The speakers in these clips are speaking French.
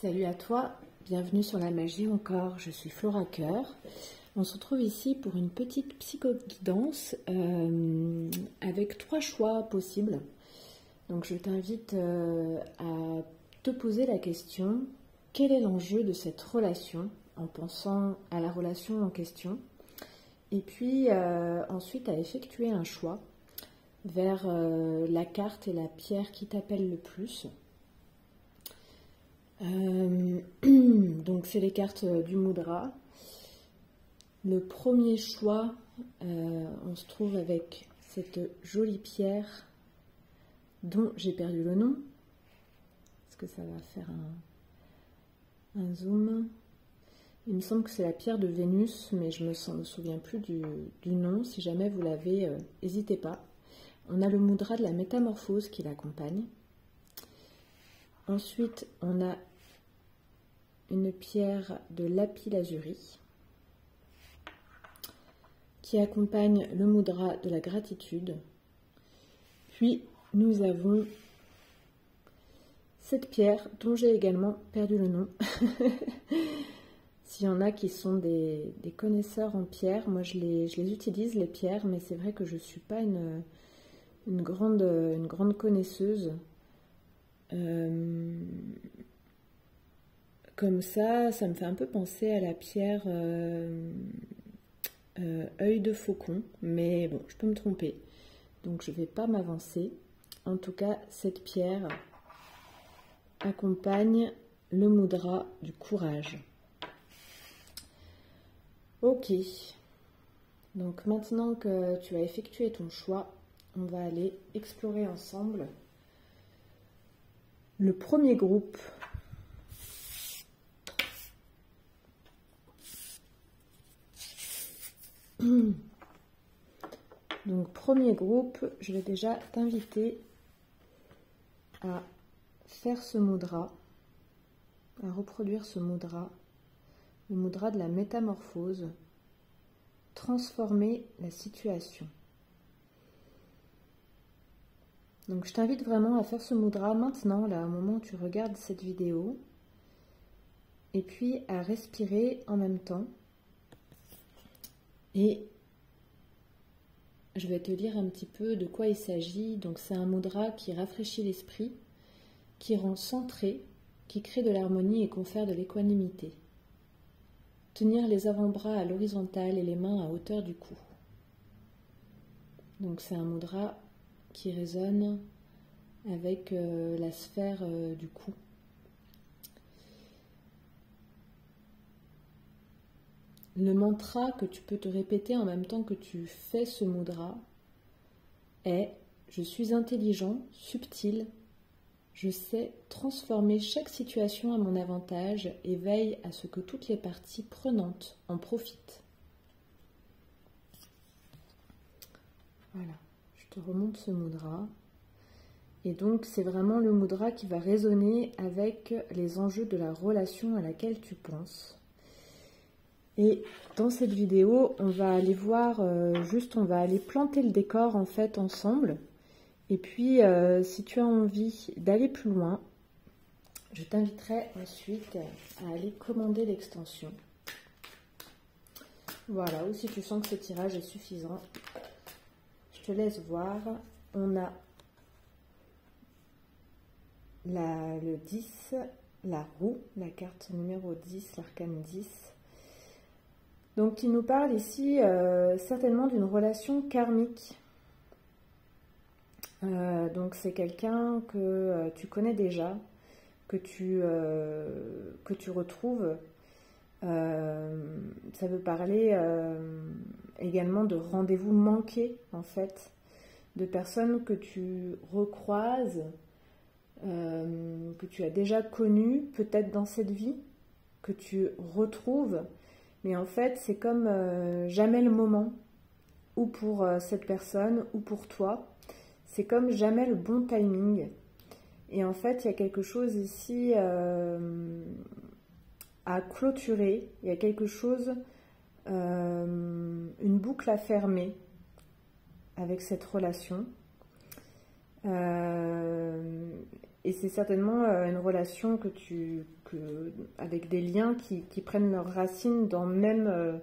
Salut à toi, bienvenue sur la magie encore, je suis Flora Cœur. On se retrouve ici pour une petite psychoguidance avec 3 choix possibles. Donc je t'invite à te poser la question, quel est l'enjeu de cette relation en pensant à la relation en question? Et puis ensuite à effectuer un choix vers la carte et la pierre qui t'appellent le plus. Donc c'est les cartes du Mudra. Le premier choix, on se trouve avec cette jolie pierre dont j'ai perdu le nom. Est-ce que ça va faire un zoom? Il me semble que c'est la pierre de Vénus, mais je ne me souviens plus du nom. Si jamais vous l'avez, n'hésitez pas. On a le Mudra de la métamorphose qui l'accompagne. Ensuite, on a une pierre de lapis-lazuli qui accompagne le Mudra de la gratitude. Puis, nous avons cette pierre dont j'ai également perdu le nom. S'il y en a qui sont des connaisseurs en pierre, moi je les utilise les pierres, mais c'est vrai que je ne suis pas une grande connaisseuse. Comme ça me fait un peu penser à la pierre œil de faucon, mais bon, je peux me tromper, donc je ne vais pas m'avancer. En tout cas, cette pierre accompagne le Mudra du courage. Ok, donc maintenant que tu as effectué ton choix, on va aller explorer ensemble le premier groupe. Donc premier groupe, je vais déjà t'inviter à faire ce mudra, à reproduire ce mudra, le mudra de la métamorphose, transformer la situation. Donc je t'invite vraiment à faire ce mudra maintenant, là, au moment où tu regardes cette vidéo, et puis à respirer en même temps. Et je vais te dire un petit peu de quoi il s'agit. Donc c'est un mudra qui rafraîchit l'esprit, qui rend centré, qui crée de l'harmonie et confère de l'équanimité. Tenir les avant-bras à l'horizontale et les mains à hauteur du cou. Donc c'est un mudra qui résonne avec la sphère du cou. Le mantra que tu peux te répéter en même temps que tu fais ce mudra est « Je suis intelligent, subtil, je sais transformer chaque situation à mon avantage et veille à ce que toutes les parties prenantes en profitent. » Voilà, je te remonte ce mudra. Et donc c'est vraiment le mudra qui va résonner avec les enjeux de la relation à laquelle tu penses. Et dans cette vidéo, on va aller voir, on va aller planter le décor en fait ensemble. Et puis, si tu as envie d'aller plus loin, je t'inviterai ensuite à aller commander l'extension. Voilà, ou si tu sens que ce tirage est suffisant, je te laisse voir. On a le 10, la roue, la carte numéro 10, l'arcane 10. Donc il nous parle ici certainement d'une relation karmique. Donc c'est quelqu'un que tu connais déjà, que tu retrouves. Ça veut parler également de rendez-vous manqués en fait, de personnes que tu recroises, que tu as déjà connues peut-être dans cette vie, que tu retrouves. Mais en fait, c'est comme jamais le moment, ou pour cette personne, ou pour toi. C'est comme jamais le bon timing. Et en fait, il y a quelque chose ici à clôturer. Il y a quelque chose, une boucle à fermer avec cette relation. Et c'est certainement une relation avec des liens qui prennent leurs racines dans même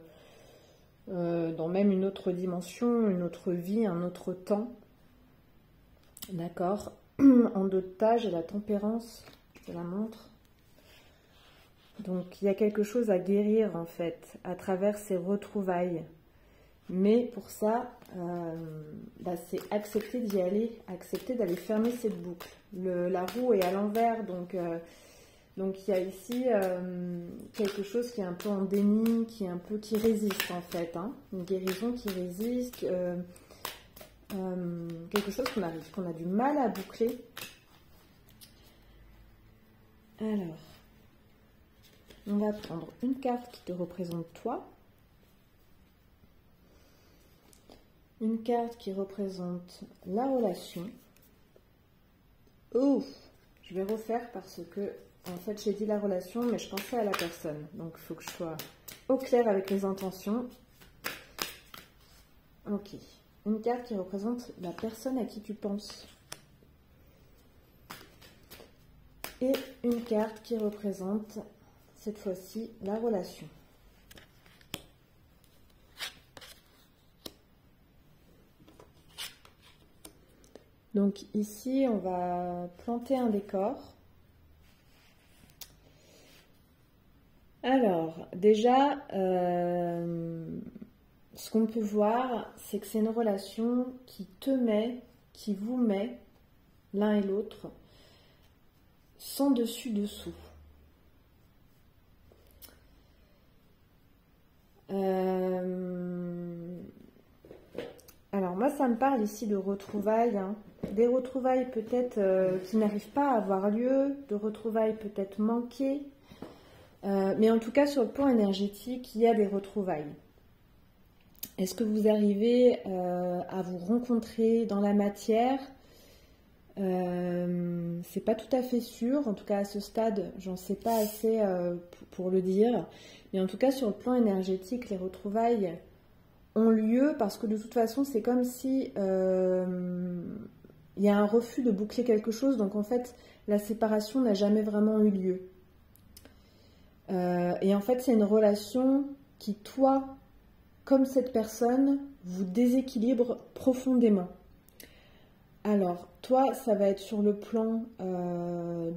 une autre dimension, une autre vie, un autre temps. D'accord. En dos de tâche, j'ai la tempérance, je te la montre. Donc il y a quelque chose à guérir en fait, à travers ces retrouvailles. Mais pour ça, c'est accepter d'y aller, accepter d'aller fermer cette boucle. La roue est à l'envers, donc il y a ici quelque chose qui est un peu en déni, qui résiste en fait, hein. Une guérison qui résiste, quelque chose qu'on a du mal à boucler. Alors, on va prendre une carte qui te représente toi. Une carte qui représente la relation. Ouf, je vais refaire parce que, en fait, j'ai dit la relation, mais je pensais à la personne. Donc, il faut que je sois au clair avec les intentions. Ok. Une carte qui représente la personne à qui tu penses. Et une carte qui représente, cette fois-ci, la relation. Donc ici, on va planter un décor. Alors, déjà, ce qu'on peut voir, c'est que c'est une relation qui te met, qui vous met, l'un et l'autre, sans dessus-dessous. Alors moi, ça me parle ici de retrouvailles, hein. Des retrouvailles peut-être qui n'arrivent pas à avoir lieu, de retrouvailles peut-être manquées, mais en tout cas sur le plan énergétique, il y a des retrouvailles. Est-ce que vous arrivez à vous rencontrer dans la matière? C'est pas tout à fait sûr, en tout cas à ce stade, j'en sais pas assez pour le dire, mais en tout cas sur le plan énergétique, les retrouvailles ont lieu parce que de toute façon, c'est comme si il y a un refus de boucler quelque chose, donc en fait, la séparation n'a jamais vraiment eu lieu. Et en fait, c'est une relation qui, toi, comme cette personne, vous déséquilibre profondément. Alors, toi, ça va être sur le plan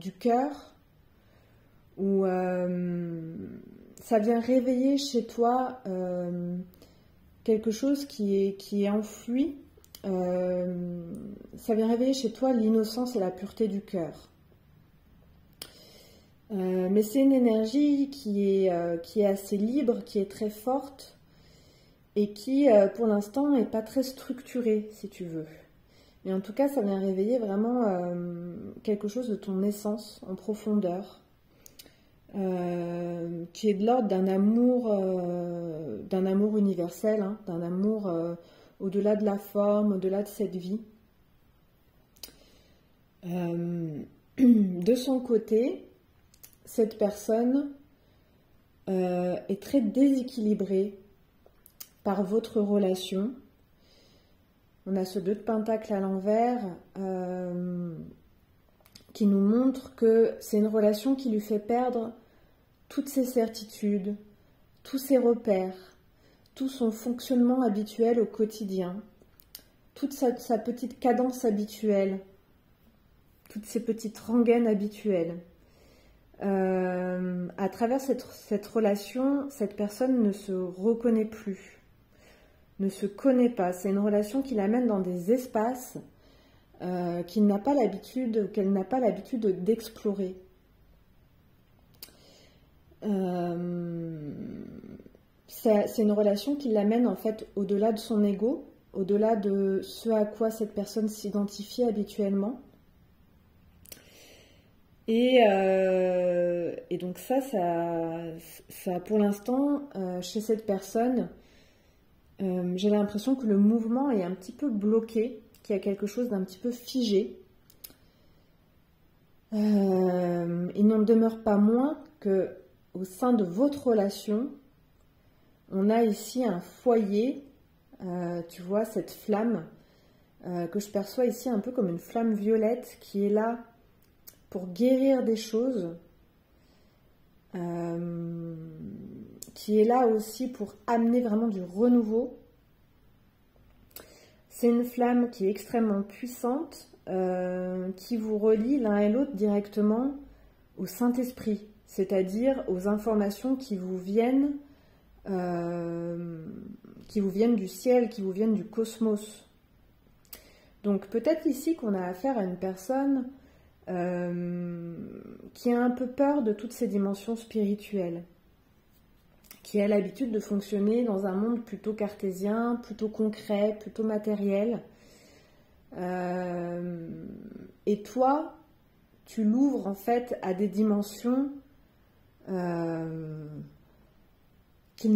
du cœur, où ça vient réveiller chez toi quelque chose qui est enfoui. Ça vient réveiller chez toi l'innocence et la pureté du cœur. Mais c'est une énergie qui est assez libre, qui est très forte et qui, pour l'instant, n'est pas très structurée, si tu veux. Mais en tout cas, ça vient réveiller vraiment quelque chose de ton essence en profondeur, qui est de l'ordre d'un amour universel, hein, d'un amour au-delà de la forme, au-delà de cette vie. De son côté, cette personne est très déséquilibrée par votre relation. On a ce 2 de Pentacle à l'envers qui nous montre que c'est une relation qui lui fait perdre toutes ses certitudes, tous ses repères, tout son fonctionnement habituel au quotidien, toute sa petite cadence habituelle, toutes ses petites rengaines habituelles. À travers cette relation, cette personne ne se reconnaît plus, ne se connaît pas. C'est une relation qui l'amène dans des espaces qu'elle n'a pas l'habitude d'explorer. C'est une relation qui l'amène en fait au-delà de son ego, au-delà de ce à quoi cette personne s'identifie habituellement. Et donc ça pour l'instant, chez cette personne, j'ai l'impression que le mouvement est un petit peu bloqué, qu'il y a quelque chose d'un petit peu figé. Il n'en demeure pas moins que au sein de votre relation, on a ici un foyer, tu vois, cette flamme que je perçois ici un peu comme une flamme violette qui est là pour guérir des choses, qui est là aussi pour amener vraiment du renouveau. C'est une flamme qui est extrêmement puissante, qui vous relie l'un et l'autre directement au Saint-Esprit, c'est-à-dire aux informations qui vous viennent du ciel, qui vous viennent du cosmos. Donc peut-être ici qu'on a affaire à une personne qui a un peu peur de toutes ces dimensions spirituelles, qui a l'habitude de fonctionner dans un monde plutôt cartésien, plutôt concret, plutôt matériel. Et toi, tu l'ouvres en fait à des dimensions qu'il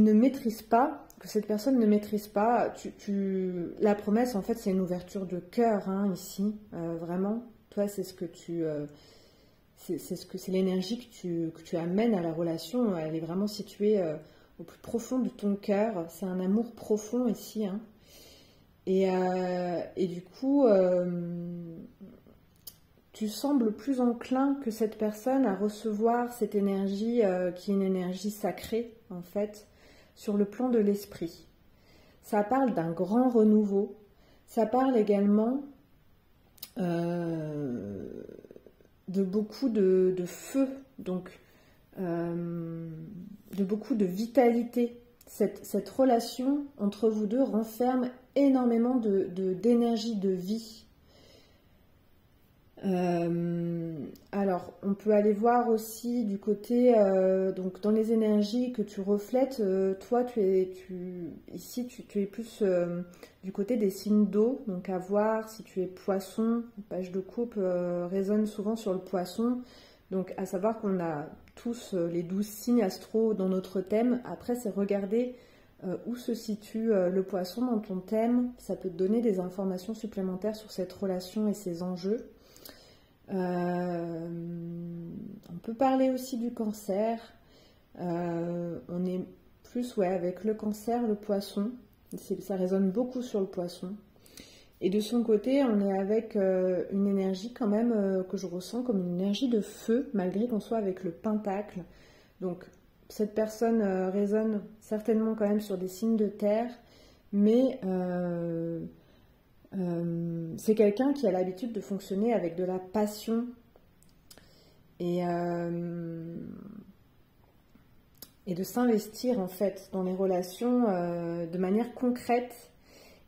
ne maîtrise pas, que cette personne ne maîtrise pas. La promesse, en fait, c'est une ouverture de cœur, hein, ici, vraiment. Toi, c'est ce que c'est l'énergie que tu amènes à la relation. Elle est vraiment située au plus profond de ton cœur. C'est un amour profond ici, hein. Et du coup, tu sembles plus enclin que cette personne à recevoir cette énergie qui est une énergie sacrée, en fait, sur le plan de l'esprit. Ça parle d'un grand renouveau. Ça parle également de beaucoup de feu, donc de beaucoup de vitalité. Cette relation entre vous deux renferme énormément d'énergie de vie. Alors, on peut aller voir aussi du côté, donc dans les énergies que tu reflètes, toi, ici, tu es plus du côté des signes d'eau, donc à voir si tu es poisson. La page de coupe résonne souvent sur le poisson, donc à savoir qu'on a tous les 12 signes astro dans notre thème. Après, c'est regarder où se situe le poisson dans ton thème. Ça peut te donner des informations supplémentaires sur cette relation et ses enjeux. On peut parler aussi du cancer. On est plus avec le cancer, le poisson. Ça résonne beaucoup sur le poisson. Et de son côté, on est avec une énergie quand même que je ressens comme une énergie de feu, malgré qu'on soit avec le pentacle. Donc cette personne résonne certainement quand même sur des signes de terre, mais c'est quelqu'un qui a l'habitude de fonctionner avec de la passion et de s'investir en fait dans les relations de manière concrète.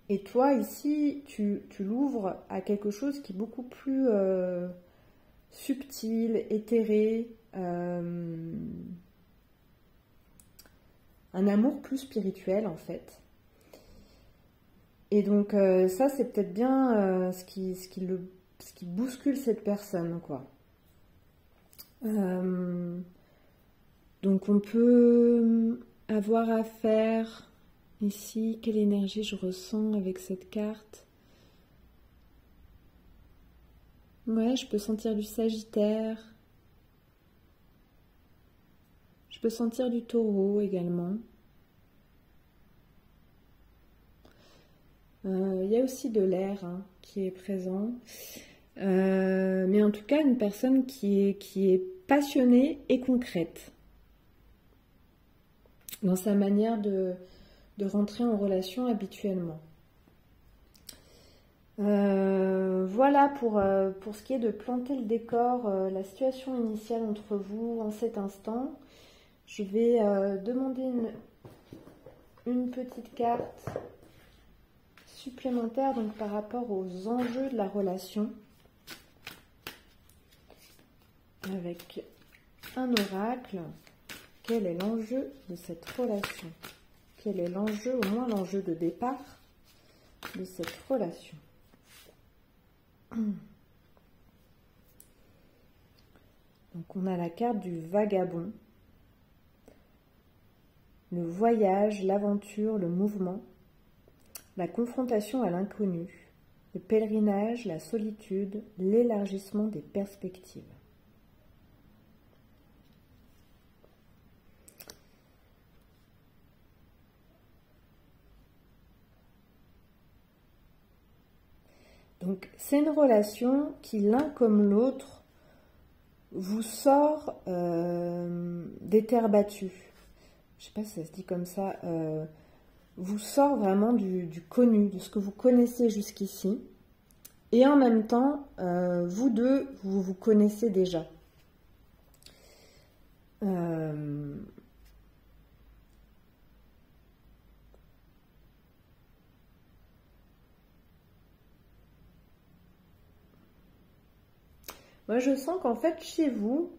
Et toi ici, tu l'ouvres à quelque chose qui est beaucoup plus subtil, éthéré, un amour plus spirituel en fait. Et donc ça, c'est peut-être bien ce qui bouscule cette personne, quoi. Donc on peut avoir affaire ici, quelle énergie je ressens avec cette carte. Ouais, je peux sentir du Sagittaire. Je peux sentir du Taureau également. Il y a aussi de l'air qui est présent. Mais en tout cas, une personne qui est passionnée et concrète dans sa manière de rentrer en relation habituellement. Voilà pour ce qui est de planter le décor, la situation initiale entre vous en cet instant. Je vais demander une petite carte supplémentaire donc par rapport aux enjeux de la relation avec un oracle. Quel est l'enjeu de cette relation? Quel est l'enjeu, au moins l'enjeu de départ de cette relation? Donc on a la carte du vagabond, le voyage, l'aventure, le mouvement, la confrontation à l'inconnu, le pèlerinage, la solitude, l'élargissement des perspectives. Donc c'est une relation qui, l'un comme l'autre, vous sort des terres battues. Je ne sais pas si ça se dit comme ça. Vous sort vraiment du connu, de ce que vous connaissez jusqu'ici. Et en même temps, vous deux, vous vous connaissez déjà. Moi, je sens qu'en fait, chez vous,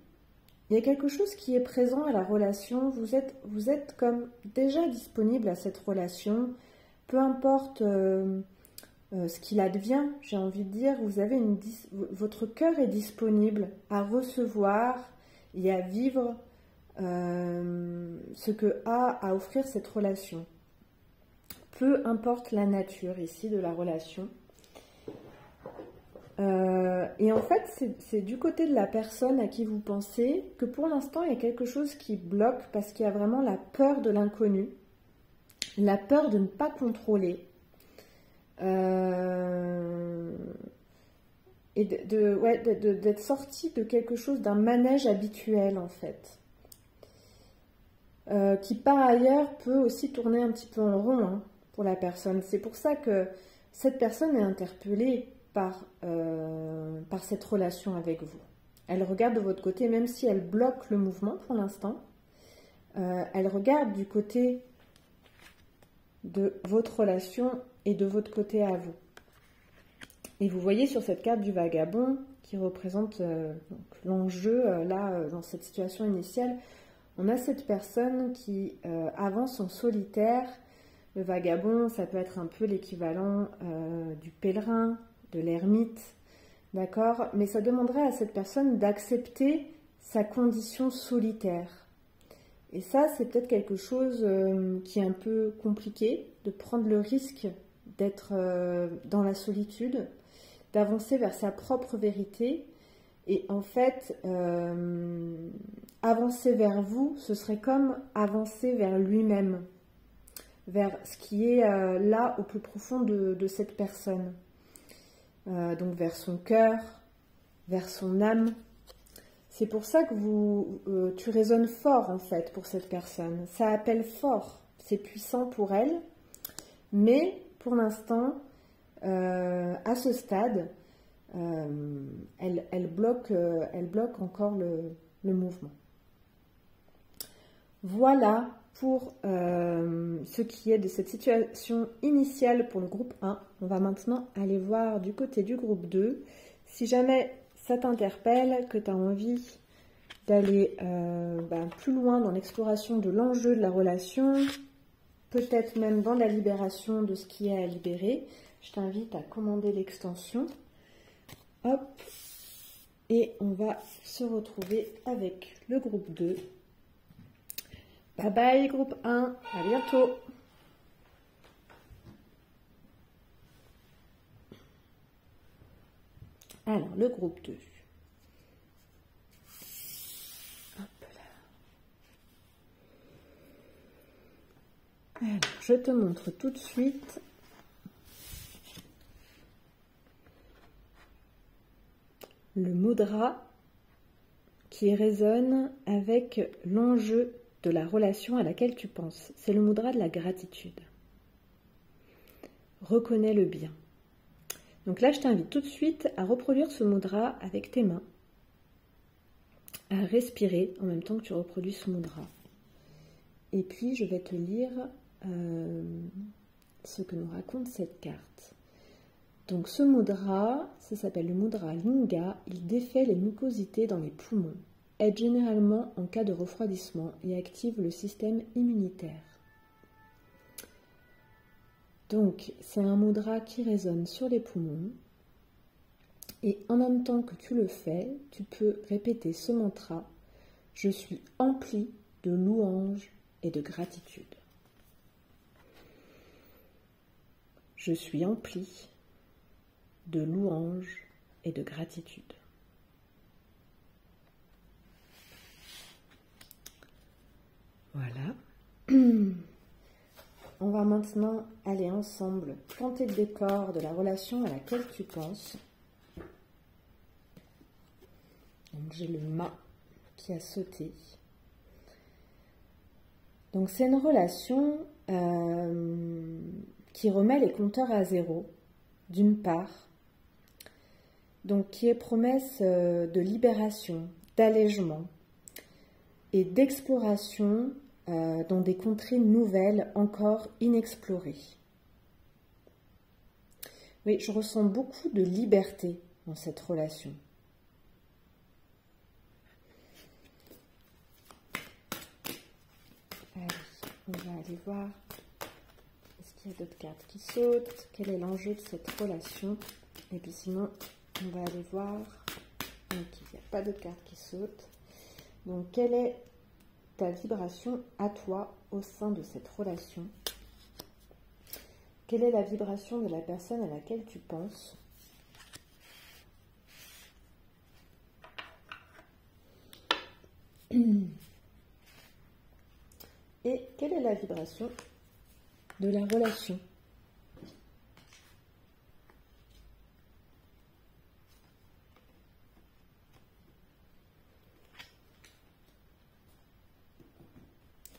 il y a quelque chose qui est présent à la relation. Vous êtes comme déjà disponible à cette relation. Peu importe ce qu'il advient, j'ai envie de dire, vous avez votre cœur est disponible à recevoir et à vivre ce que a à offrir cette relation. Peu importe la nature ici de la relation. Et en fait, c'est du côté de la personne à qui vous pensez que pour l'instant, il y a quelque chose qui bloque parce qu'il y a vraiment la peur de l'inconnu, la peur de ne pas contrôler, et d'être sorti de quelque chose, d'un manège habituel en fait, qui par ailleurs peut aussi tourner un petit peu en rond hein, pour la personne. C'est pour ça que cette personne est interpellée par cette relation avec vous. Elle regarde de votre côté, même si elle bloque le mouvement pour l'instant, elle regarde du côté de votre relation et de votre côté à vous. Et vous voyez sur cette carte du vagabond qui représente l'enjeu, là, dans cette situation initiale, on a cette personne qui avance en solitaire. Le vagabond, ça peut être un peu l'équivalent du pèlerin, de l'ermite, d'accord? Mais ça demanderait à cette personne d'accepter sa condition solitaire. Et ça, c'est peut-être quelque chose qui est un peu compliqué, de prendre le risque d'être dans la solitude, d'avancer vers sa propre vérité. Et en fait, avancer vers vous, ce serait comme avancer vers lui-même, vers ce qui est là au plus profond de cette personne. Donc vers son cœur, vers son âme. C'est pour ça que tu résonnes fort en fait pour cette personne. Ça appelle fort, c'est puissant pour elle, mais pour l'instant, à ce stade, elle bloque encore le mouvement. Voilà pour ce qui est de cette situation initiale pour le groupe 1. On va maintenant aller voir du côté du groupe 2. Si jamais ça t'interpelle, que tu as envie d'aller plus loin dans l'exploration de l'enjeu de la relation, peut-être même dans la libération de ce qui est à libérer, je t'invite à commander l'extension. Hop, et on va se retrouver avec le groupe 2. Bye bye groupe 1, à bientôt. Alors, le groupe 2. Hop là. Alors, je te montre tout de suite le mudra qui résonne avec l'enjeu de la relation à laquelle tu penses. C'est le mudra de la gratitude. Reconnais le bien. Donc là, je t'invite tout de suite à reproduire ce mudra avec tes mains, à respirer en même temps que tu reproduis ce mudra. Et puis, je vais te lire ce que nous raconte cette carte. Donc ce mudra, ça s'appelle le mudra Linga, il défait les mucosités dans les poumons, aide généralement en cas de refroidissement et active le système immunitaire. Donc c'est un mudra qui résonne sur les poumons et en même temps que tu le fais, tu peux répéter ce mantra « Je suis empli de louanges et de gratitude ». Je suis empli de louanges et de gratitude. Voilà. On va maintenant aller ensemble planter le décor de la relation à laquelle tu penses. Donc j'ai le mât qui a sauté. Donc c'est une relation qui remet les compteurs à zéro, d'une part, donc qui est promesse de libération, d'allègement et d'exploration dans des contrées nouvelles encore inexplorées. Oui, je ressens beaucoup de liberté dans cette relation. Allez, on va aller voir. Est-ce qu'il y a d'autres cartes qui sautent? Quel est l'enjeu de cette relation? Et puis sinon, on va aller voir. Donc, il n'y a pas de cartes qui sautent. Donc, quelle est ta vibration à toi au sein de cette relation? Quelle est la vibration de la personne à laquelle tu penses? Et quelle est la vibration de la relation?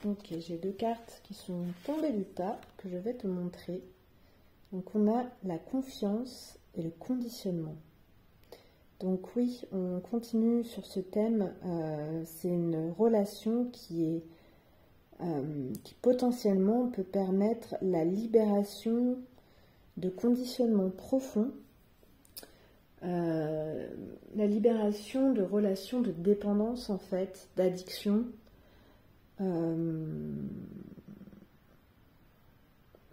Ok, j'ai deux cartes qui sont tombées du tas que je vais te montrer. Donc on a la confiance et le conditionnement. Donc oui, on continue sur ce thème. C'est une relation qui potentiellement peut permettre la libération de conditionnements profonds, la libération de relations de dépendance en fait, d'addiction.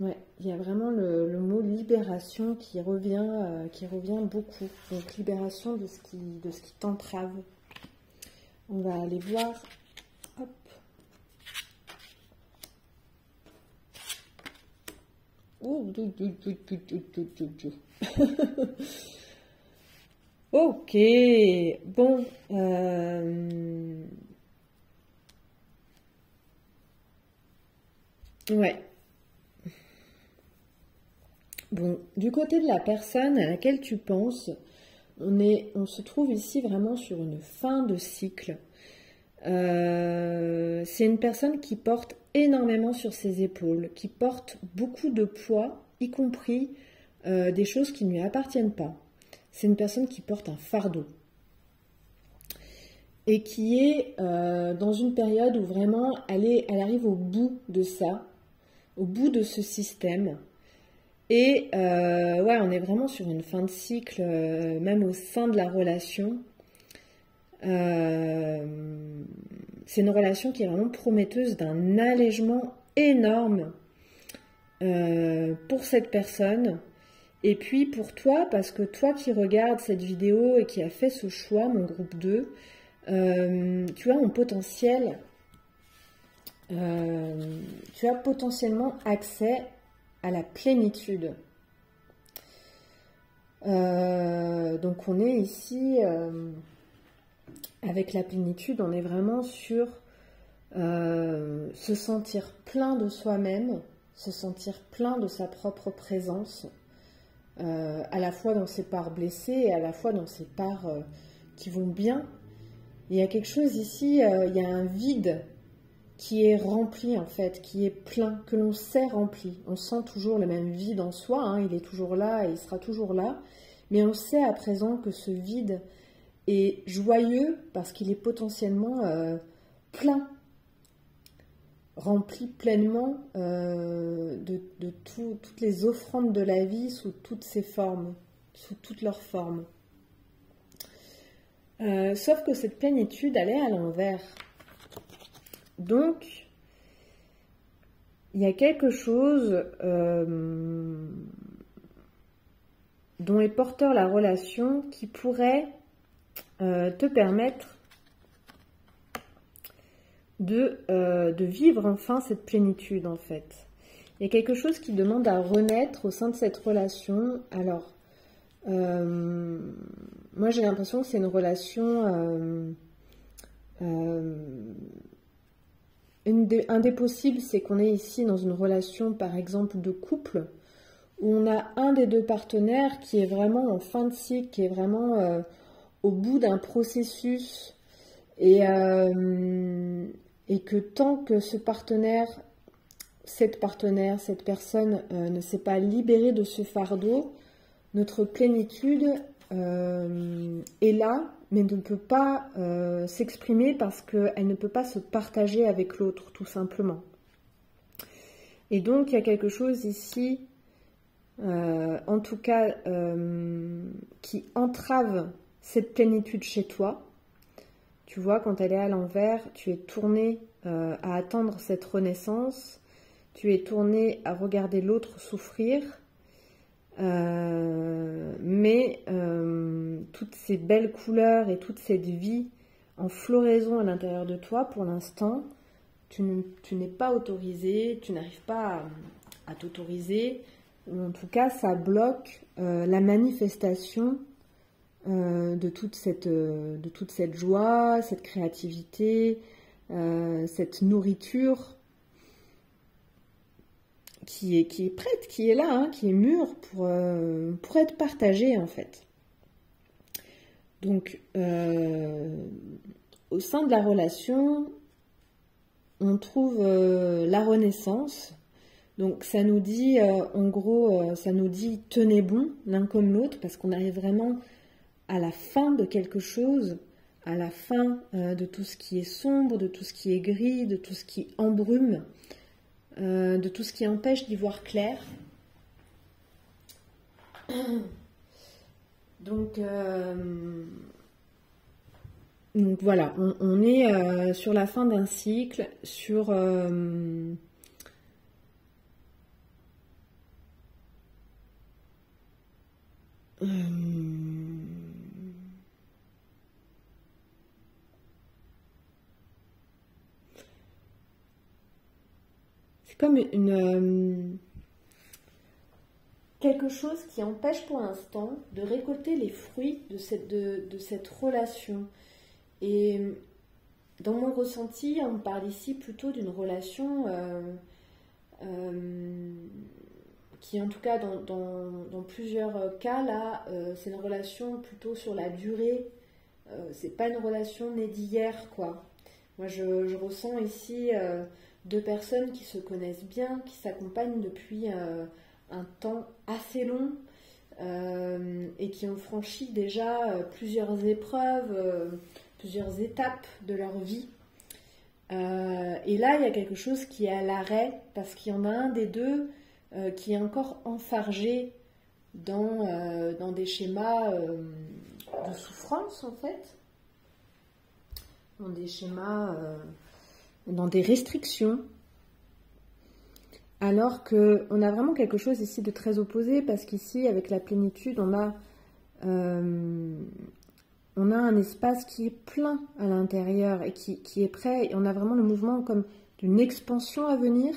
Ouais, il y a vraiment le mot libération qui revient beaucoup. Donc libération de ce qui t'entrave. On va aller voir. Hop. Oh, ok, bon. Ouais. Bon, du côté de la personne à laquelle tu penses, on se trouve ici vraiment sur une fin de cycle. C'est une personne qui porte énormément sur ses épaules, qui porte beaucoup de poids, y compris des choses qui ne lui appartiennent pas. C'est une personne qui porte un fardeau et qui est dans une période où vraiment elle arrive au bout de ça, au bout de ce système. Et ouais, on est vraiment sur une fin de cycle, même au sein de la relation. C'est une relation qui est vraiment prometteuse d'un allègement énorme pour cette personne. Et puis pour toi, parce que toi qui regardes cette vidéo et qui a fait ce choix, mon groupe 2, tu as un potentiel, tu as potentiellement accès à la plénitude. Donc on est ici, avec la plénitude, on est vraiment sur se sentir plein de soi-même, se sentir plein de sa propre présence, à la fois dans ses parts blessées et à la fois dans ses parts qui vont bien. Il y a quelque chose ici, il y a un vide qui est rempli en fait, qui est plein, que l'on sait rempli. On sent toujours le même vide en soi, hein, il est toujours là et il sera toujours là, mais on sait à présent que ce vide est joyeux parce qu'il est potentiellement plein, rempli pleinement de toutes les offrandes de la vie sous toutes ses formes, sous toutes leurs formes. Sauf que cette plénitude, elle est à l'envers. Donc, il y a quelque chose dont est porteur la relation qui pourrait te permettre de vivre enfin cette plénitude en fait. Il y a quelque chose qui demande à renaître au sein de cette relation. Alors, moi j'ai l'impression que c'est une relation... un des possibles, c'est qu'on est ici dans une relation, par exemple, de couple, où on a un des deux partenaires qui est vraiment en fin de cycle, qui est vraiment au bout d'un processus et que tant que cette personne ne s'est pas libérée de ce fardeau, notre plénitude est là, mais ne peut pas s'exprimer parce qu'elle ne peut pas se partager avec l'autre, tout simplement. Et donc, il y a quelque chose ici, en tout cas, qui entrave cette plénitude chez toi. Tu vois, quand elle est à l'envers, tu es tourné à attendre cette renaissance, tu es tourné à regarder l'autre souffrir, mais toutes ces belles couleurs et toute cette vie en floraison à l'intérieur de toi, pour l'instant, tu n'es pas autorisé, tu n'arrives pas à t'autoriser, ou en tout cas, ça bloque la manifestation de toute cette joie, cette créativité, cette nourriture qui est prête, qui est là, hein, qui est mûre pour être partagée en fait. Donc, au sein de la relation, on trouve la renaissance. Donc ça nous dit, en gros, ça nous dit tenez bon l'un comme l'autre, parce qu'on arrive vraiment à la fin de quelque chose, à la fin de tout ce qui est sombre, de tout ce qui est gris, de tout ce qui embrume, de tout ce qui empêche d'y voir clair. Donc voilà, on est sur la fin d'un cycle, sur c'est comme quelque chose qui empêche pour l'instant de récolter les fruits de cette relation. Et dans mon ressenti, on parle ici plutôt d'une relation qui, en tout cas dans plusieurs cas, là, c'est une relation plutôt sur la durée. C'est pas une relation née d'hier, quoi. Moi, je ressens ici deux personnes qui se connaissent bien, qui s'accompagnent depuis un temps assez long et qui ont franchi déjà plusieurs épreuves, plusieurs étapes de leur vie. Et là, il y a quelque chose qui est à l'arrêt parce qu'il y en a un des deux qui est encore enfargé dans des schémas de souffrance, en fait, dans des schémas, dans des restrictions, alors qu'on a vraiment quelque chose ici de très opposé, parce qu'ici, avec la plénitude, on a un espace qui est plein à l'intérieur et qui est prêt, et on a vraiment le mouvement comme d'une expansion à venir.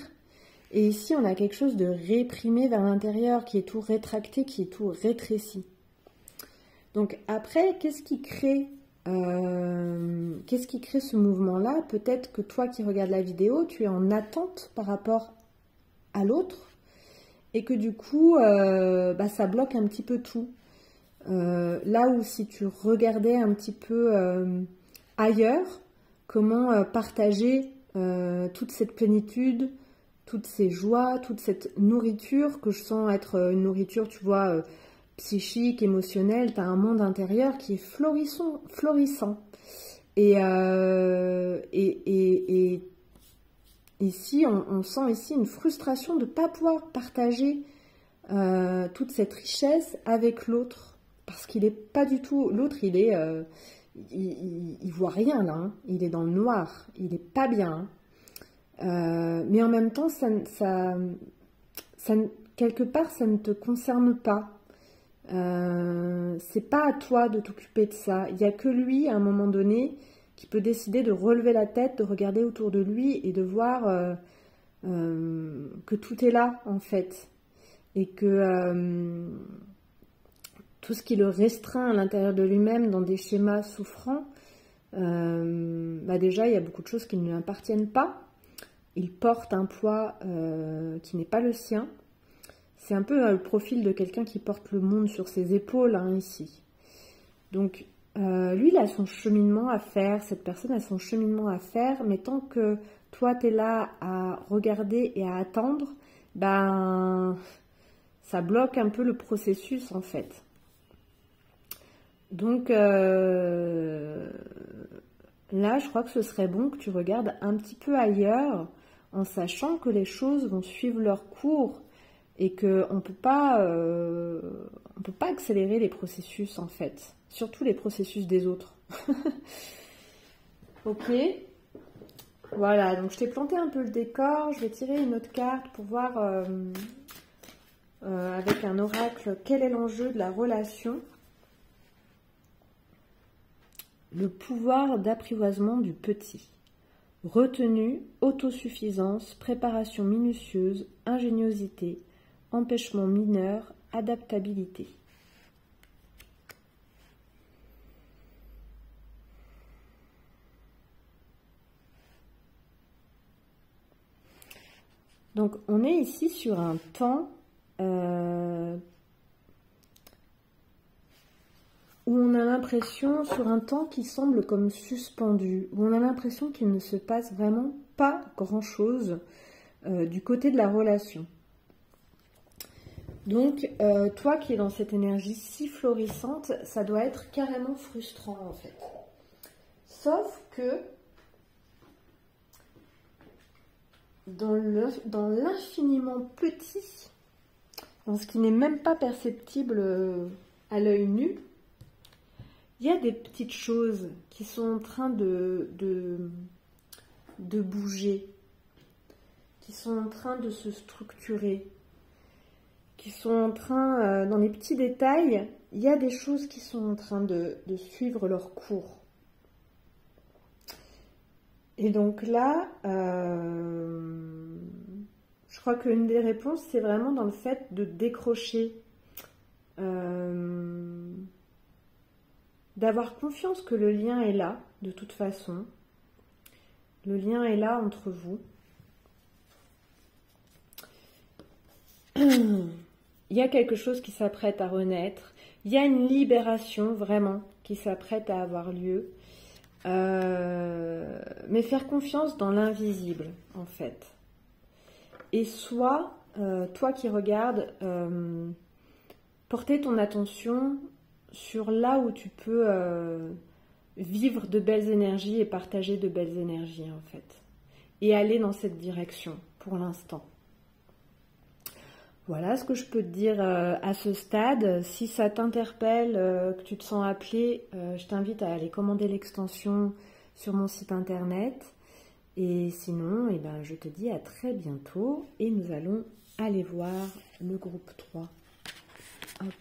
Et ici, on a quelque chose de réprimé vers l'intérieur, qui est tout rétracté, qui est tout rétréci. Donc après, qu'est-ce qui crée ce mouvement-là? Peut-être que toi qui regardes la vidéo, tu es en attente par rapport à l'autre, et que du coup, ça bloque un petit peu tout. Là où si tu regardais un petit peu ailleurs, comment partager toute cette plénitude, toutes ces joies, toute cette nourriture que je sens être une nourriture, tu vois, psychique, émotionnelle. Tu as un monde intérieur qui est florissant. Et ici, on sent ici une frustration de ne pas pouvoir partager toute cette richesse avec l'autre. Parce qu'il n'est pas du tout... L'autre, il voit rien là. Hein. Il est dans le noir. Il n'est pas bien. Hein. Mais en même temps, quelque part, ça ne te concerne pas. C'est pas à toi de t'occuper de ça. Il n'y a que lui, à un moment donné, qui peut décider de relever la tête, de regarder autour de lui et de voir que tout est là, en fait. Et que tout ce qui le restreint à l'intérieur de lui-même dans des schémas souffrants, déjà, il y a beaucoup de choses qui ne lui appartiennent pas. Il porte un poids qui n'est pas le sien. C'est un peu le profil de quelqu'un qui porte le monde sur ses épaules, hein, ici. Donc, Lui, il a son cheminement à faire, cette personne a son cheminement à faire, mais tant que toi, tu es là à regarder et à attendre, ben, ça bloque un peu le processus en fait. Donc là, je crois que ce serait bon que tu regardes un petit peu ailleurs, en sachant que les choses vont suivre leur cours et qu'on ne peut pas accélérer les processus en fait, surtout les processus des autres. Ok, voilà, donc je t'ai planté un peu le décor, je vais tirer une autre carte pour voir avec un oracle quel est l'enjeu de la relation. Le pouvoir d'apprivoisement du petit. Retenue, autosuffisance, préparation minutieuse, ingéniosité, empêchement mineur, adaptabilité. Donc on est ici sur un temps où on a l'impression, sur un temps qui semble comme suspendu, où on a l'impression qu'il ne se passe vraiment pas grand-chose du côté de la relation. Donc, toi qui es dans cette énergie si florissante, ça doit être carrément frustrant en fait. Sauf que dans l'infiniment petit, dans ce qui n'est même pas perceptible à l'œil nu, il y a des petites choses qui sont en train de bouger, qui sont en train de se structurer, qui sont en train, dans les petits détails, il y a des choses qui sont en train de suivre leur cours. Et donc là, je crois qu'une des réponses, c'est vraiment dans le fait de décrocher, d'avoir confiance que le lien est là, de toute façon. Le lien est là entre vous. Il y a quelque chose qui s'apprête à renaître. Il y a une libération, vraiment, qui s'apprête à avoir lieu. Mais faire confiance dans l'invisible, en fait. Et soit, toi qui regardes, porter ton attention sur là où tu peux vivre de belles énergies et partager de belles énergies, en fait. Et aller dans cette direction, pour l'instant. Voilà ce que je peux te dire à ce stade. Si ça t'interpelle, que tu te sens appelé, je t'invite à aller commander l'extension sur mon site internet. Et sinon, eh ben, je te dis à très bientôt et nous allons aller voir le groupe 3. Hop.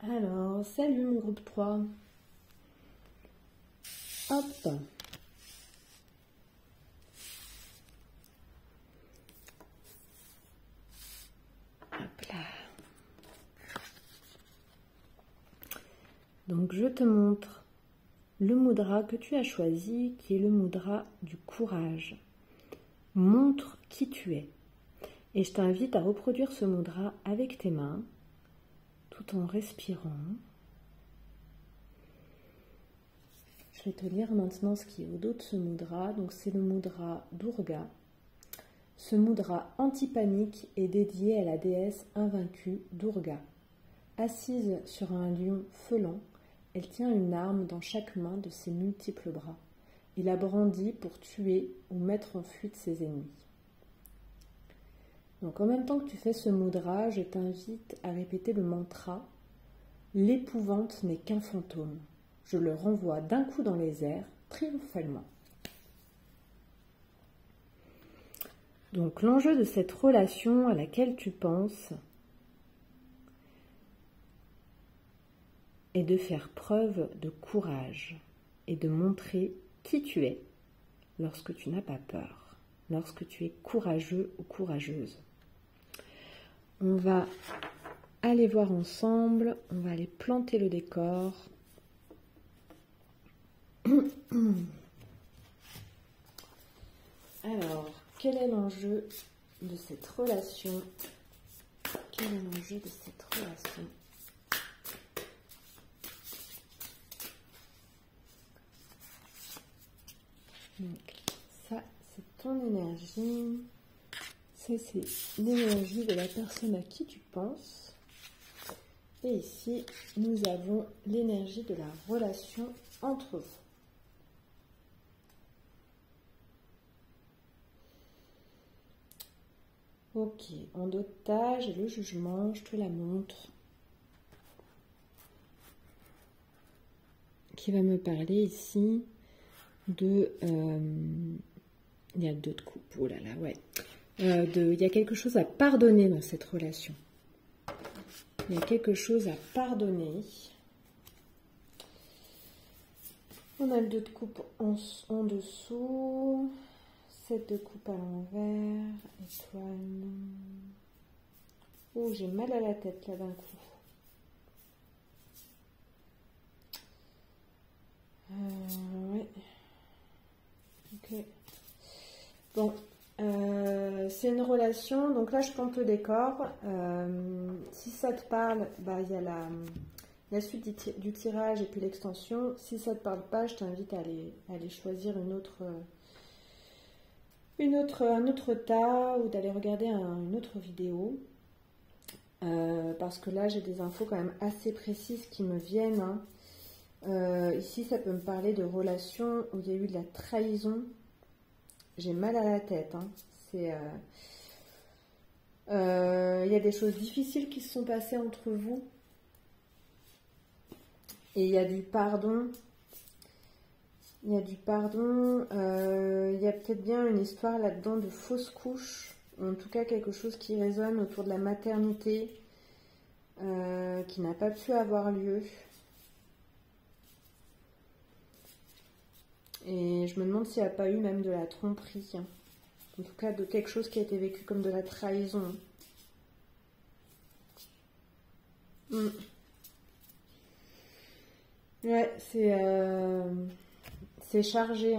Alors, salut mon groupe 3. Hop. Hop là. Donc, je te montre le mudra que tu as choisi, qui est le mudra du courage. Montre qui tu es. Et je t'invite à reproduire ce mudra avec tes mains, tout en respirant. Je vais te lire maintenant ce qui est au dos de ce mudra. Donc c'est le mudra Durga. Ce mudra anti-panique est dédié à la déesse invaincue Durga. Assise sur un lion feulant, elle tient une arme dans chaque main de ses multiples bras et la brandit pour tuer ou mettre en fuite ses ennemis. Donc en même temps que tu fais ce mudra, je t'invite à répéter le mantra « L'épouvante n'est qu'un fantôme. Je le renvoie d'un coup dans les airs, triomphalement. » Donc l'enjeu de cette relation à laquelle tu penses est de faire preuve de courage et de montrer qui tu es lorsque tu n'as pas peur, lorsque tu es courageux ou courageuse. On va aller voir ensemble, on va aller planter le décor. Alors, quel est l'enjeu de cette relation? Quel est l'enjeu de cette relation? Donc, ça, c'est ton énergie. Ça, c'est l'énergie de la personne à qui tu penses. Et ici, nous avons l'énergie de la relation entre vous. Ok, en dotage et le jugement, je te la montre. Qui va me parler ici de... il y a 2 de coupe, oh là là, ouais. Il y a quelque chose à pardonner dans cette relation. Il y a quelque chose à pardonner. On a le 2 de coupe en dessous. 7 de coupe à l'envers. Étoile. Oh, j'ai mal à la tête là d'un coup. Ouais. Ok. Bon. C'est une relation, donc là je plante le décor. Si ça te parle, bah, il y a la suite du tirage et puis l'extension. Si ça ne te parle pas, je t'invite à aller choisir un autre tas ou d'aller regarder une autre vidéo. Parce que là j'ai des infos quand même assez précises qui me viennent. Ici ça peut me parler de relations où il y a eu de la trahison. J'ai mal à la tête. Il y a des choses difficiles qui se sont passées entre vous. Et il y a du pardon. Il y a peut-être bien une histoire là-dedans de fausse couche. En tout cas, quelque chose qui résonne autour de la maternité. Qui n'a pas pu avoir lieu. Et je me demande s'il n'y a pas eu même de la tromperie. En tout cas, de quelque chose qui a été vécu comme de la trahison. Ouais, c'est chargé.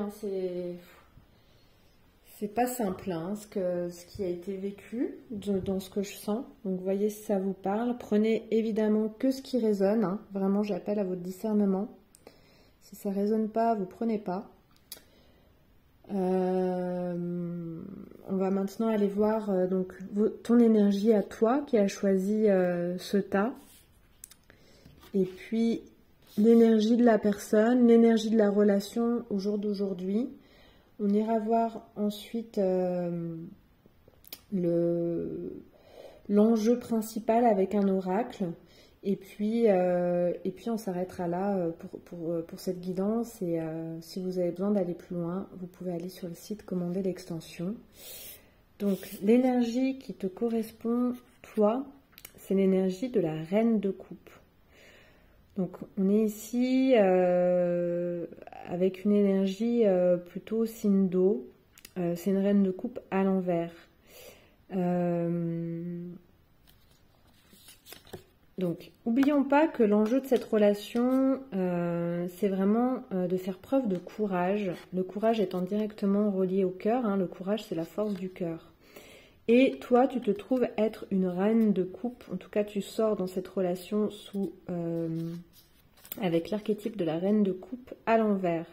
C'est pas simple ce qui a été vécu dans ce que je sens. Donc, voyez si ça vous parle. Prenez évidemment que ce qui résonne. Vraiment, j'appelle à votre discernement. Si ça ne résonne pas, vous prenez pas. On va maintenant aller voir ton énergie à toi qui a choisi ce tas. Et puis l'énergie de la personne, l'énergie de la relation au jour d'aujourd'hui. On ira voir ensuite l'enjeu principal avec un oracle. Et puis on s'arrêtera là pour cette guidance. Et si vous avez besoin d'aller plus loin, vous pouvez aller sur le site commander l'extension. Donc l'énergie qui te correspond, toi, c'est l'énergie de la reine de coupe. Donc on est ici avec une énergie plutôt signe d'eau. C'est une reine de coupe à l'envers. Donc, n'oublions pas que l'enjeu de cette relation, c'est vraiment de faire preuve de courage. Le courage étant directement relié au cœur. Le courage, c'est la force du cœur. Et toi, tu te trouves être une reine de coupe. En tout cas, tu sors dans cette relation avec l'archétype de la reine de coupe à l'envers.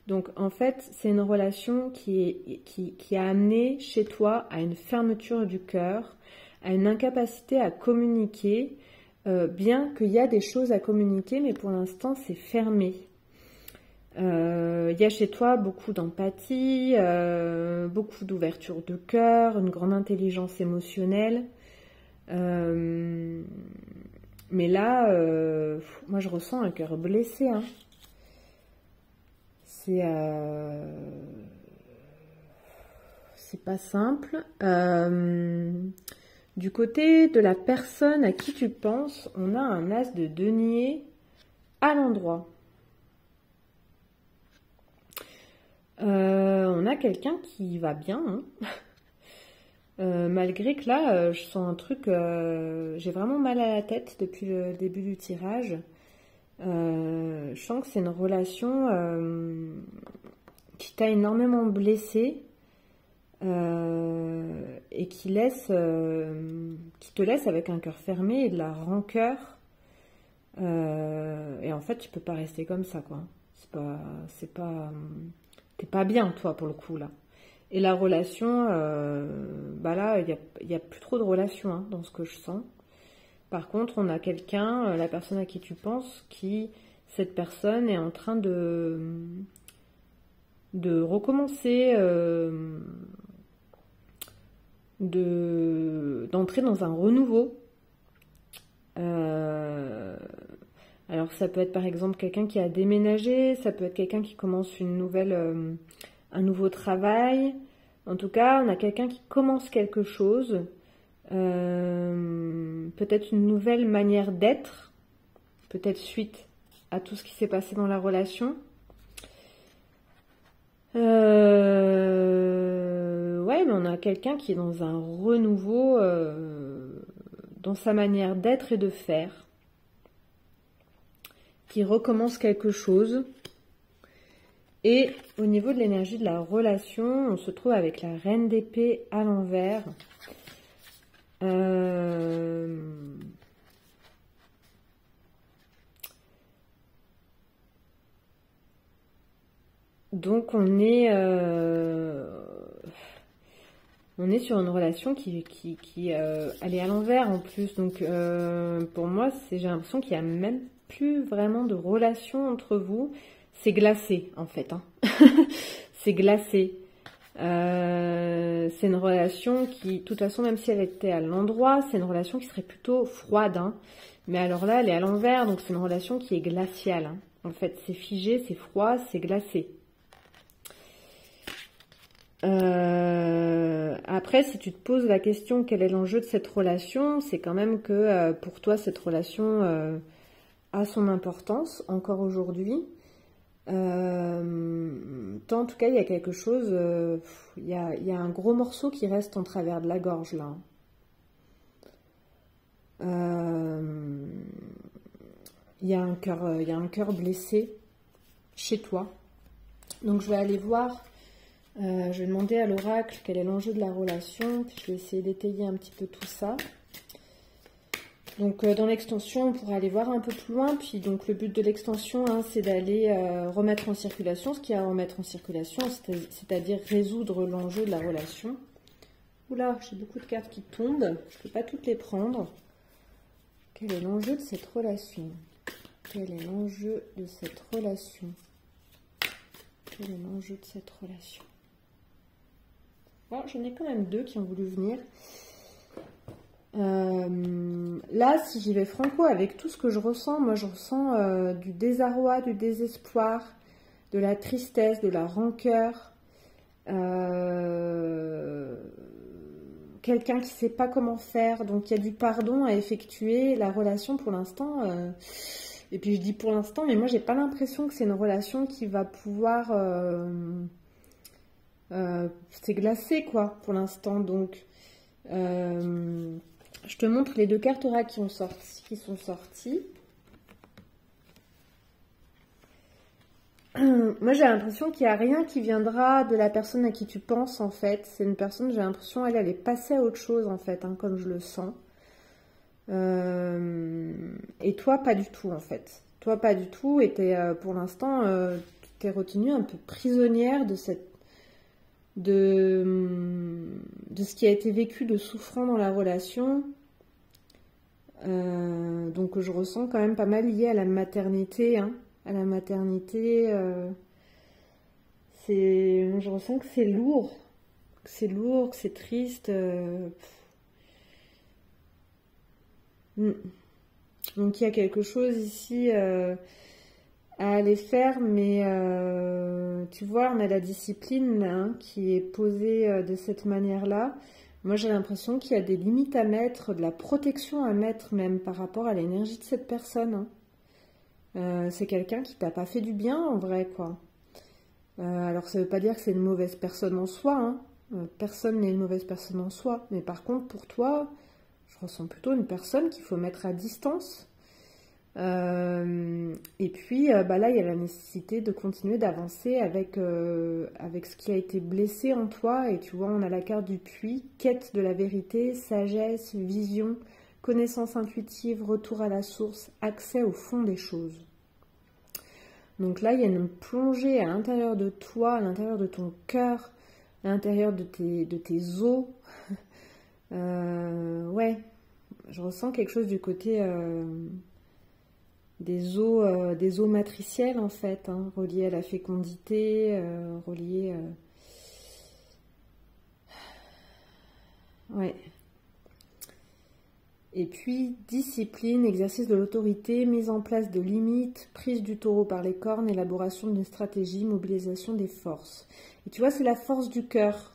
Donc, en fait, c'est une relation qui a amené chez toi à une fermeture du cœur, à une incapacité à communiquer, bien qu'il y a des choses à communiquer, mais pour l'instant, c'est fermé. Il y a chez toi beaucoup d'empathie, beaucoup d'ouverture de cœur, une grande intelligence émotionnelle. Mais là, moi, je ressens un cœur blessé. C'est pas simple. Du côté de la personne à qui tu penses, on a un as de denier à l'endroit. On a quelqu'un qui va bien. Malgré que là, je sens un truc... j'ai vraiment mal à la tête depuis le début du tirage. Je sens que c'est une relation qui t'a énormément blessé et qui te laisse avec un cœur fermé et de la rancœur. Et en fait, tu peux pas rester comme ça, quoi. T'es pas bien, toi, pour le coup, là. Et la relation, bah là, il y a plus trop de relation, hein, dans ce que je sens. Par contre, on a quelqu'un, la personne à qui tu penses, cette personne est en train de recommencer, d'entrer dans un renouveau. Alors ça peut être par exemple quelqu'un qui a déménagé, ça peut être quelqu'un qui commence un nouveau travail. En tout cas, on a quelqu'un qui commence quelque chose, peut-être une nouvelle manière d'être, peut-être suite à tout ce qui s'est passé dans la relation. Ouais, mais on a quelqu'un qui est dans un renouveau dans sa manière d'être et de faire, qui recommence quelque chose. Et au niveau de l'énergie de la relation, on se trouve avec la reine d'épée à l'envers. Donc on est sur une relation qui elle est à l'envers en plus. Donc pour moi, j'ai l'impression qu'il n'y a même plus vraiment de relation entre vous. C'est glacé en fait, hein. C'est glacé. C'est une relation qui, de toute façon, même si elle était à l'endroit, c'est une relation qui serait plutôt froide, hein. Mais alors là, elle est à l'envers, donc c'est une relation qui est glaciale, hein. En fait, c'est figé, c'est froid, c'est glacé. Après, si tu te poses la question quel est l'enjeu de cette relation, c'est quand même que pour toi, cette relation a son importance encore aujourd'hui. En tout cas, il y a quelque chose, il y a un gros morceau qui reste en travers de la gorge là. Il y a un cœur blessé chez toi. Donc je vais aller voir, je vais demander à l'oracle quel est l'enjeu de la relation, puis je vais essayer d'étayer un petit peu tout ça. Donc dans l'extension, on pourra aller voir un peu plus loin. Puis donc le but de l'extension, hein, c'est d'aller remettre en circulation ce qu'il y a à remettre en circulation, c'est-à-dire résoudre l'enjeu de la relation. Oula, j'ai beaucoup de cartes qui tombent, je ne peux pas toutes les prendre. Quel est l'enjeu de cette relation? Quel est l'enjeu de cette relation? Quel est l'enjeu de cette relation? Bon, j'en ai quand même deux qui ont voulu venir. Là, si j'y vais franco avec tout ce que je ressens, moi je ressens du désarroi, du désespoir, de la tristesse, de la rancœur, quelqu'un qui ne sait pas comment faire, donc il y a du pardon à effectuer. La relation pour l'instant, et puis je dis pour l'instant, mais moi j'ai pas l'impression que c'est une relation qui va pouvoir, c'est glacé quoi pour l'instant, donc je te montre les deux cartes oracles qui sont sorties. Moi, j'ai l'impression qu'il n'y a rien qui viendra de la personne à qui tu penses, en fait. C'est une personne, j'ai l'impression, elle est passée à autre chose, en fait, hein, comme je le sens. Et toi, pas du tout, en fait. Toi, pas du tout. Et pour l'instant, tu es retenue un peu prisonnière de ce qui a été vécu de souffrant dans la relation. Donc je ressens quand même pas mal lié à la maternité, hein. À la maternité, je ressens que c'est lourd, que c'est triste. Donc il y a quelque chose ici à aller faire, mais tu vois, on a la discipline hein, qui est posée de cette manière-là. Moi, j'ai l'impression qu'il y a des limites à mettre, de la protection à mettre même par rapport à l'énergie de cette personne. Hein. C'est quelqu'un qui t'a pas fait du bien en vrai, quoi. Alors, ça veut pas dire que c'est une mauvaise personne en soi. Hein. Personne n'est une mauvaise personne en soi. Mais par contre, pour toi, je ressens plutôt une personne qu'il faut mettre à distance. Et puis là, il y a la nécessité de continuer d'avancer avec ce qui a été blessé en toi. Et tu vois, on a la carte du puits, quête de la vérité, sagesse, vision, connaissance intuitive, retour à la source, accès au fond des choses. Donc là, il y a une plongée à l'intérieur de toi, à l'intérieur de ton cœur, à l'intérieur de tes os. Ouais, je ressens quelque chose du côté des os matriciels en fait, hein, reliés à la fécondité, reliés... Ouais. Et puis, discipline, exercice de l'autorité, mise en place de limites, prise du taureau par les cornes, élaboration d'une stratégie, mobilisation des forces. Et tu vois, c'est la force du cœur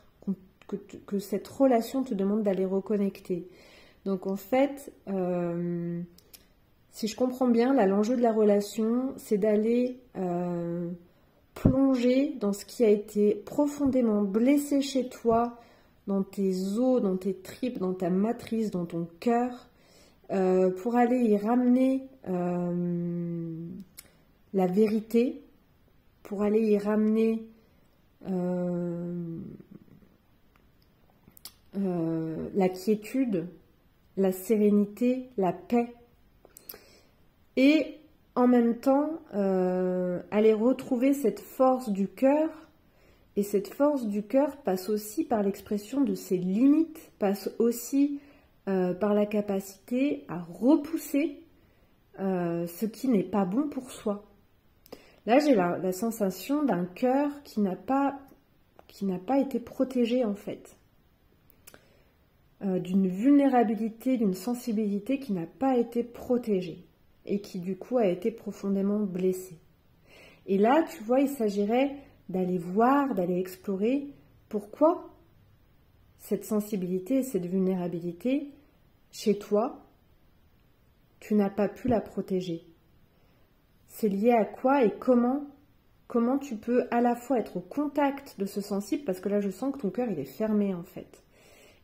que cette relation te demande d'aller reconnecter. Donc en fait, si je comprends bien, là, l'enjeu de la relation, c'est d'aller plonger dans ce qui a été profondément blessé chez toi, dans tes os, dans tes tripes, dans ta matrice, dans ton cœur, pour aller y ramener la vérité, pour aller y ramener la quiétude, la sérénité, la paix. Et en même temps, aller retrouver cette force du cœur. Et cette force du cœur passe aussi par l'expression de ses limites, passe aussi par la capacité à repousser ce qui n'est pas bon pour soi. Là, j'ai la sensation d'un cœur qui n'a pas été protégé en fait. D'une vulnérabilité, d'une sensibilité qui n'a pas été protégée et qui du coup a été profondément blessée. Et là, tu vois, il s'agirait d'aller voir, d'aller explorer pourquoi cette sensibilité et cette vulnérabilité, chez toi, tu n'as pas pu la protéger. C'est lié à quoi et comment tu peux à la fois être au contact de ce sensible, parce que là je sens que ton cœur il est fermé en fait.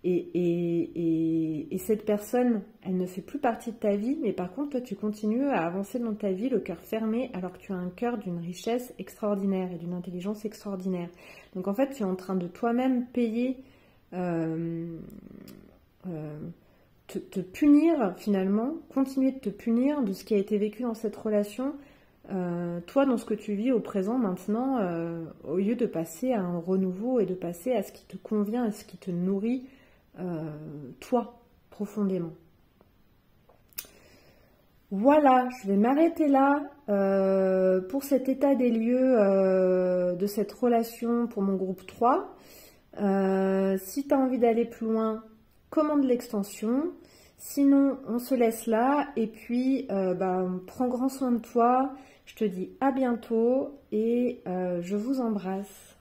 Et cette personne, elle ne fait plus partie de ta vie, mais par contre, toi, tu continues à avancer dans ta vie, le cœur fermé, alors que tu as un cœur d'une richesse extraordinaire et d'une intelligence extraordinaire. Donc, en fait, tu es en train de toi-même payer, te punir, finalement, continuer de te punir de ce qui a été vécu dans cette relation, toi, dans ce que tu vis au présent, maintenant, au lieu de passer à un renouveau et de passer à ce qui te convient, à ce qui te nourrit, toi, profondément. Voilà, je vais m'arrêter là pour cet état des lieux de cette relation pour mon groupe 3. Si tu as envie d'aller plus loin, commande l'extension. Sinon, on se laisse là et puis prends grand soin de toi. Je te dis à bientôt et je vous embrasse.